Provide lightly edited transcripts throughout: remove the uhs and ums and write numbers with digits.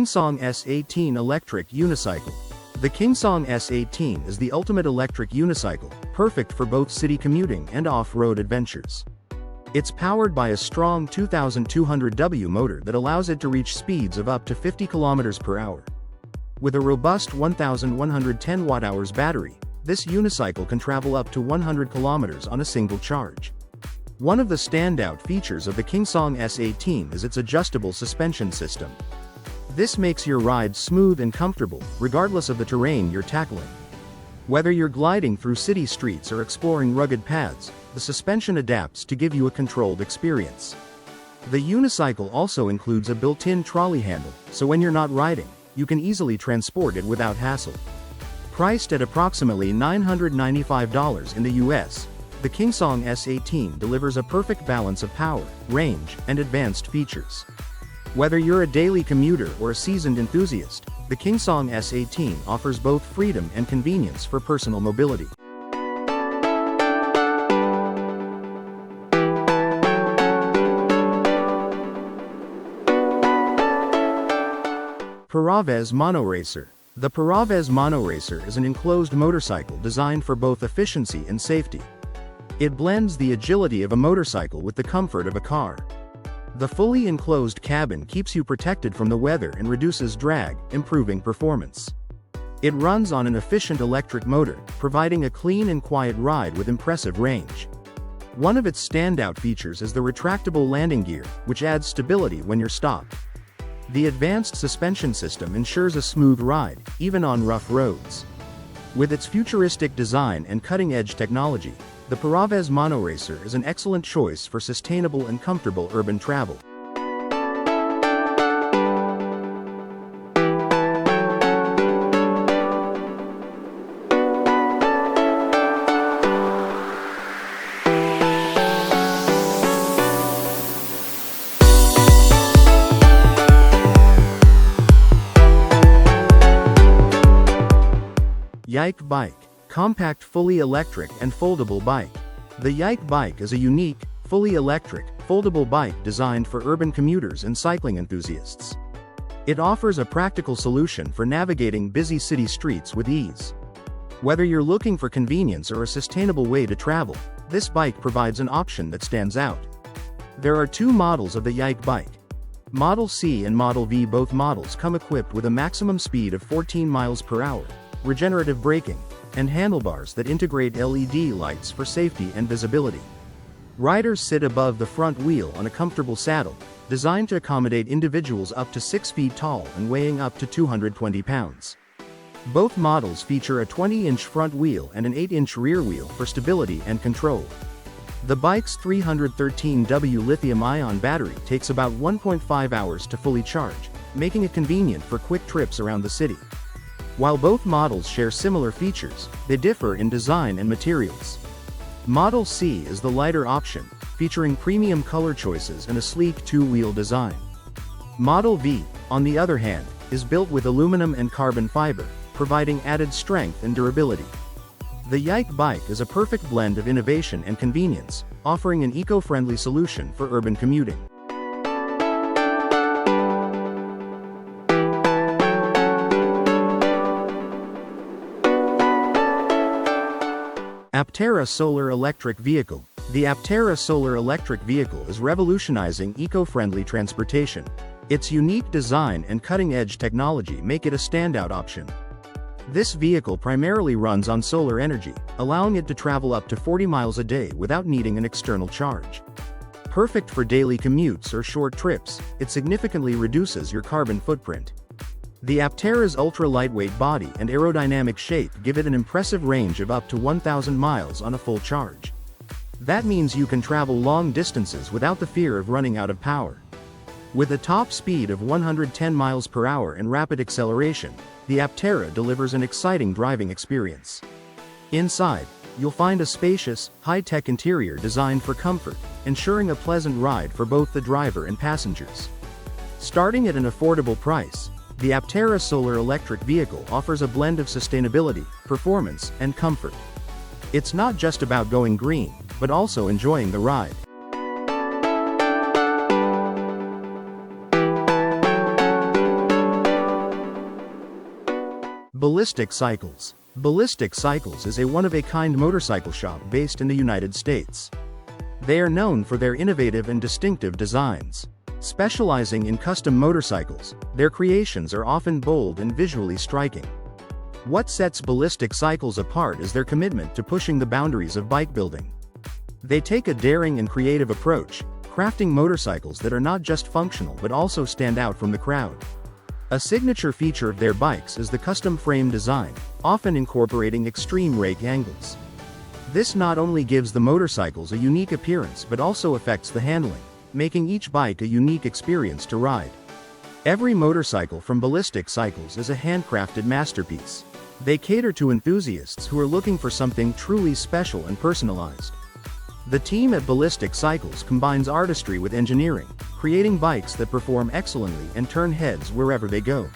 KingSong S18 Electric Unicycle. The KingSong S18 is the ultimate electric unicycle, perfect for both city commuting and off-road adventures. It's powered by a strong 2200W motor that allows it to reach speeds of up to 50 km per hour. With a robust 1110 Wh battery, this unicycle can travel up to 100 km on a single charge. One of the standout features of the KingSong S18 is its adjustable suspension system. This makes your ride smooth and comfortable, regardless of the terrain you're tackling. Whether you're gliding through city streets or exploring rugged paths, the suspension adapts to give you a controlled experience. The unicycle also includes a built-in trolley handle, so when you're not riding, you can easily transport it without hassle. Priced at approximately $995 in the US, the KingSong S18 delivers a perfect balance of power, range, and advanced features. Whether you're a daily commuter or a seasoned enthusiast, the KingSong S18 offers both freedom and convenience for personal mobility. Peravez Monoracer. The Peravez Monoracer is an enclosed motorcycle designed for both efficiency and safety. It blends the agility of a motorcycle with the comfort of a car. The fully enclosed cabin keeps you protected from the weather and reduces drag, improving performance. It runs on an efficient electric motor, providing a clean and quiet ride with impressive range. One of its standout features is the retractable landing gear, which adds stability when you're stopped. The advanced suspension system ensures a smooth ride, even on rough roads. With its futuristic design and cutting-edge technology, the Peravez Monoracer is an excellent choice for sustainable and comfortable urban travel. Yike Bike. Compact fully electric and foldable bike. The Yike Bike is a unique, fully electric, foldable bike designed for urban commuters and cycling enthusiasts. It offers a practical solution for navigating busy city streets with ease. Whether you're looking for convenience or a sustainable way to travel, this bike provides an option that stands out. There are two models of the Yike Bike. Model C and Model V. Both models come equipped with a maximum speed of 14 miles per hour, regenerative braking, and handlebars that integrate LED lights for safety and visibility. Riders sit above the front wheel on a comfortable saddle, designed to accommodate individuals up to 6 feet tall and weighing up to 220 pounds. Both models feature a 20-inch front wheel and an 8-inch rear wheel for stability and control. The bike's 313W lithium-ion battery takes about 1.5 hours to fully charge, making it convenient for quick trips around the city. While both models share similar features, they differ in design and materials. Model C is the lighter option, featuring premium color choices and a sleek two-wheel design. Model V, on the other hand, is built with aluminum and carbon fiber, providing added strength and durability. The Yike Bike is a perfect blend of innovation and convenience, offering an eco-friendly solution for urban commuting. Aptera Solar Electric Vehicle. The Aptera Solar Electric Vehicle is revolutionizing eco-friendly transportation. Its unique design and cutting-edge technology make it a standout option. This vehicle primarily runs on solar energy, allowing it to travel up to 40 miles a day without needing an external charge. Perfect for daily commutes or short trips, it significantly reduces your carbon footprint. The Aptera's ultra-lightweight body and aerodynamic shape give it an impressive range of up to 1,000 miles on a full charge. That means you can travel long distances without the fear of running out of power. With a top speed of 110 miles per hour and rapid acceleration, the Aptera delivers an exciting driving experience. Inside, you'll find a spacious, high-tech interior designed for comfort, ensuring a pleasant ride for both the driver and passengers. Starting at an affordable price, the Aptera Solar Electric Vehicle offers a blend of sustainability, performance, and comfort. It's not just about going green, but also enjoying the ride. Ballistic Cycles. Ballistic Cycles is a one-of-a-kind motorcycle shop based in the United States. They are known for their innovative and distinctive designs. Specializing in custom motorcycles, their creations are often bold and visually striking. What sets Ballistic Cycles apart is their commitment to pushing the boundaries of bike building. They take a daring and creative approach, crafting motorcycles that are not just functional but also stand out from the crowd. A signature feature of their bikes is the custom frame design, often incorporating extreme rake angles. This not only gives the motorcycles a unique appearance but also affects the handling, making each bike a unique experience to ride. Every motorcycle from Ballistic Cycles is a handcrafted masterpiece. They cater to enthusiasts who are looking for something truly special and personalized. The team at Ballistic Cycles combines artistry with engineering, creating bikes that perform excellently and turn heads wherever they go.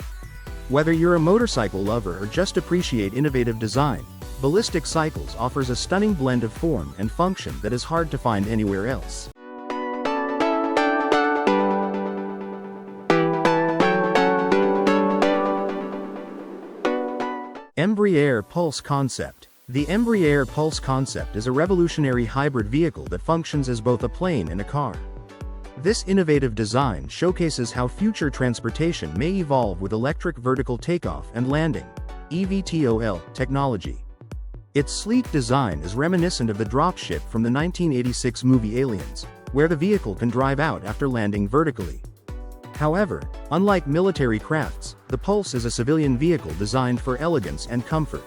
Whether you're a motorcycle lover or just appreciate innovative design, Ballistic Cycles offers a stunning blend of form and function that is hard to find anywhere else. Embraer Pulse Concept. The Embraer Pulse Concept is a revolutionary hybrid vehicle that functions as both a plane and a car. This innovative design showcases how future transportation may evolve with electric vertical takeoff and landing (eVTOL) technology. Its sleek design is reminiscent of the dropship from the 1986 movie Aliens, where the vehicle can drive out after landing vertically. However, unlike military crafts, the Pulse is a civilian vehicle designed for elegance and comfort.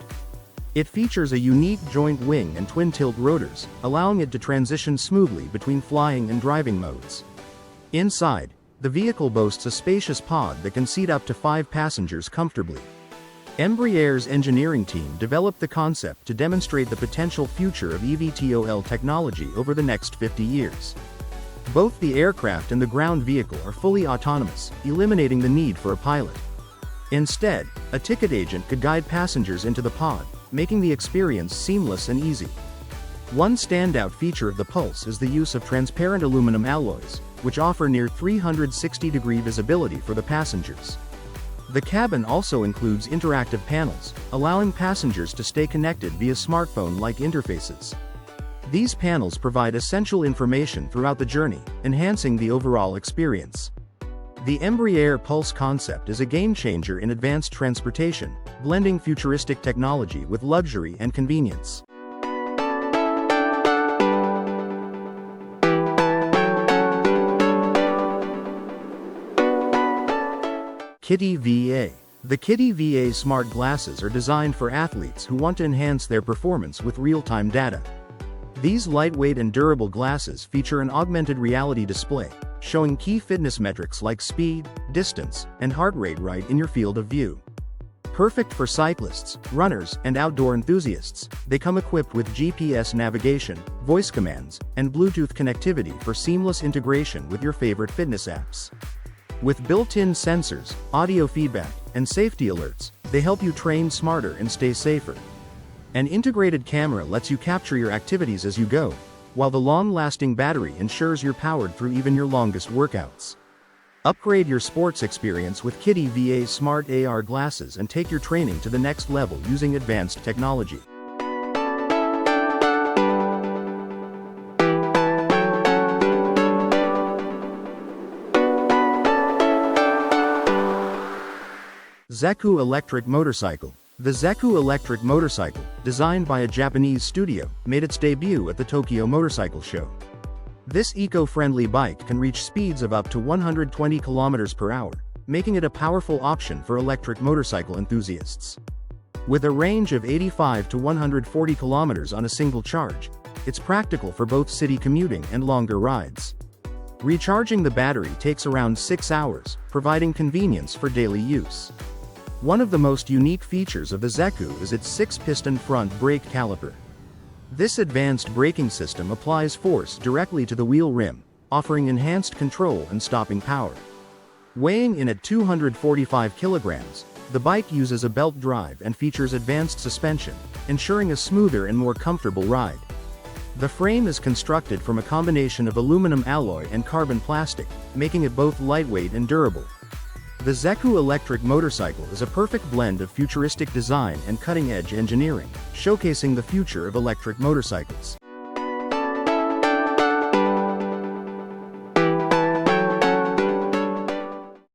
It features a unique joint wing and twin-tilt rotors, allowing it to transition smoothly between flying and driving modes. Inside, the vehicle boasts a spacious pod that can seat up to 5 passengers comfortably. Embraer's engineering team developed the concept to demonstrate the potential future of eVTOL technology over the next 50 years. Both the aircraft and the ground vehicle are fully autonomous, eliminating the need for a pilot. Instead, a ticket agent could guide passengers into the pod, making the experience seamless and easy. One standout feature of the Pulse is the use of transparent aluminum alloys, which offer near 360-degree visibility for the passengers. The cabin also includes interactive panels, allowing passengers to stay connected via smartphone-like interfaces. These panels provide essential information throughout the journey, enhancing the overall experience. The Embraer Pulse concept is a game-changer in advanced transportation, blending futuristic technology with luxury and convenience. KittyVA. The KittyVA smart glasses are designed for athletes who want to enhance their performance with real-time data. These lightweight and durable glasses feature an augmented reality display, showing key fitness metrics like speed, distance, and heart rate right in your field of view. Perfect for cyclists, runners, and outdoor enthusiasts, they come equipped with GPS navigation, voice commands, and Bluetooth connectivity for seamless integration with your favorite fitness apps. With built-in sensors, audio feedback, and safety alerts, they help you train smarter and stay safer. An integrated camera lets you capture your activities as you go, while the long-lasting battery ensures you're powered through even your longest workouts. Upgrade your sports experience with KittyVA Smart AR glasses and take your training to the next level using advanced technology. Zecoo Electric Motorcycle. The Zecoo Electric Motorcycle, designed by a Japanese studio, made its debut at the Tokyo Motorcycle Show. This eco-friendly bike can reach speeds of up to 120 km per hour, making it a powerful option for electric motorcycle enthusiasts. With a range of 85 to 140 km on a single charge, it's practical for both city commuting and longer rides. Recharging the battery takes around 6 hours, providing convenience for daily use. One of the most unique features of the Zecoo is its 6-piston front brake caliper. This advanced braking system applies force directly to the wheel rim, offering enhanced control and stopping power. Weighing in at 245 kilograms, the bike uses a belt drive and features advanced suspension, ensuring a smoother and more comfortable ride. The frame is constructed from a combination of aluminum alloy and carbon plastic, making it both lightweight and durable. The Zecoo Electric Motorcycle is a perfect blend of futuristic design and cutting-edge engineering, showcasing the future of electric motorcycles.